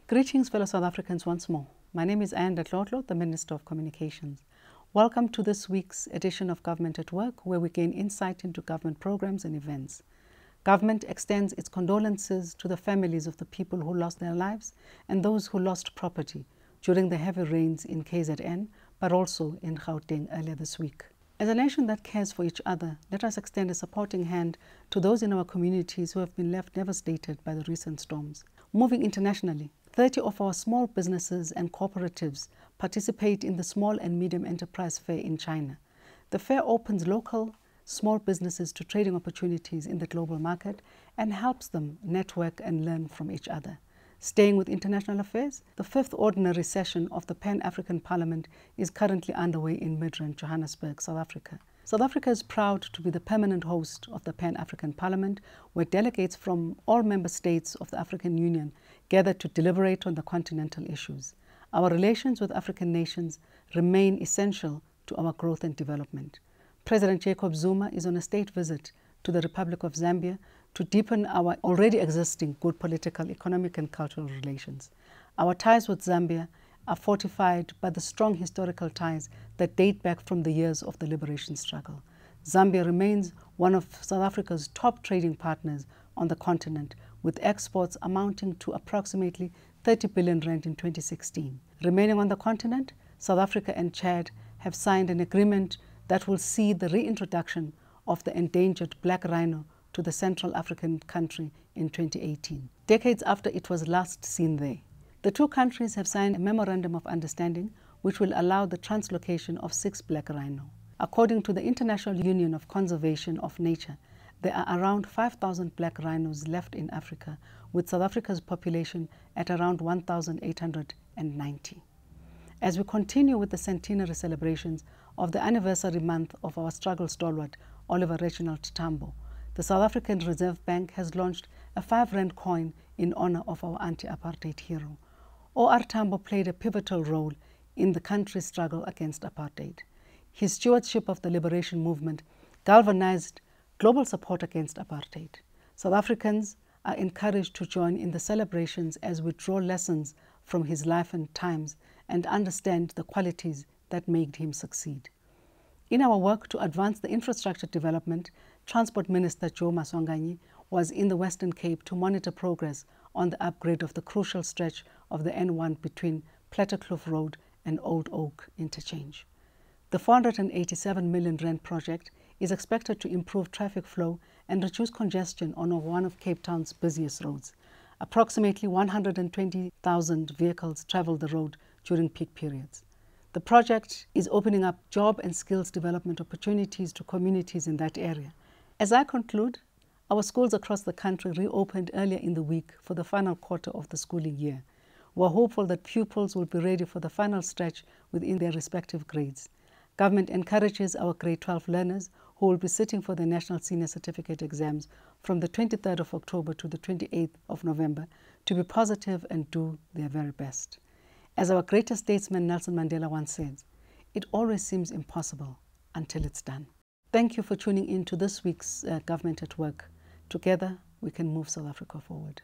Greetings, fellow South Africans, once more. My name is Ayanda Dlodlo, the Minister of Communications. Welcome to this week's edition of Government at Work, where we gain insight into government programs and events. Government extends its condolences to the families of the people who lost their lives and those who lost property during the heavy rains in KZN, but also in Gauteng earlier this week. As a nation that cares for each other, let us extend a supporting hand to those in our communities who have been left devastated by the recent storms. Moving internationally, 30 of our small businesses and cooperatives participate in the Small and Medium Enterprise Fair in China. The fair opens local small businesses to trading opportunities in the global market and helps them network and learn from each other. Staying with international affairs, the fifth ordinary session of the Pan-African Parliament is currently underway in Midrand, Johannesburg, South Africa. South Africa is proud to be the permanent host of the Pan-African Parliament, where delegates from all member states of the African Union gather to deliberate on the continental issues. Our relations with African nations remain essential to our growth and development. President Jacob Zuma is on a state visit to the Republic of Zambia to deepen our already existing good political, economic and cultural relations. Our ties with Zambia are fortified by the strong historical ties that date back from the years of the liberation struggle. Zambia remains one of South Africa's top trading partners on the continent, with exports amounting to approximately 30 billion rand in 2016. Remaining on the continent, South Africa and Chad have signed an agreement that will see the reintroduction of the endangered black rhino to the Central African country in 2018, decades after it was last seen there. The two countries have signed a memorandum of understanding which will allow the translocation of 6 black rhino. According to the International Union of Conservation of Nature, there are around 5,000 black rhinos left in Africa, with South Africa's population at around 1,890. As we continue with the centenary celebrations of the anniversary month of our struggle stalwart, Oliver Reginald Tambo, the South African Reserve Bank has launched a 5 Rand coin in honor of our anti-apartheid hero. O.R. Tambo played a pivotal role in the country's struggle against apartheid. His stewardship of the liberation movement galvanized global support against apartheid. South Africans are encouraged to join in the celebrations as we draw lessons from his life and times and understand the qualities that made him succeed. In our work to advance the infrastructure development, Transport Minister Joe Maswanganyi was in the Western Cape to monitor progress on the upgrade of the crucial stretch of the N1 between Plattekloof Road and Old Oak Interchange. The 487 million rand project is expected to improve traffic flow and reduce congestion on one of Cape Town's busiest roads. Approximately 120,000 vehicles travel the road during peak periods. The project is opening up job and skills development opportunities to communities in that area. As I conclude, our schools across the country reopened earlier in the week for the final quarter of the schooling year. We're hopeful that pupils will be ready for the final stretch within their respective grades. Government encourages our grade 12 learners who will be sitting for the National Senior Certificate exams from the 23rd of October to the 28th of November to be positive and do their very best. As our greatest statesman Nelson Mandela once said, it always seems impossible until it's done. Thank you for tuning in to this week's Government at Work. Together, we can move South Africa forward.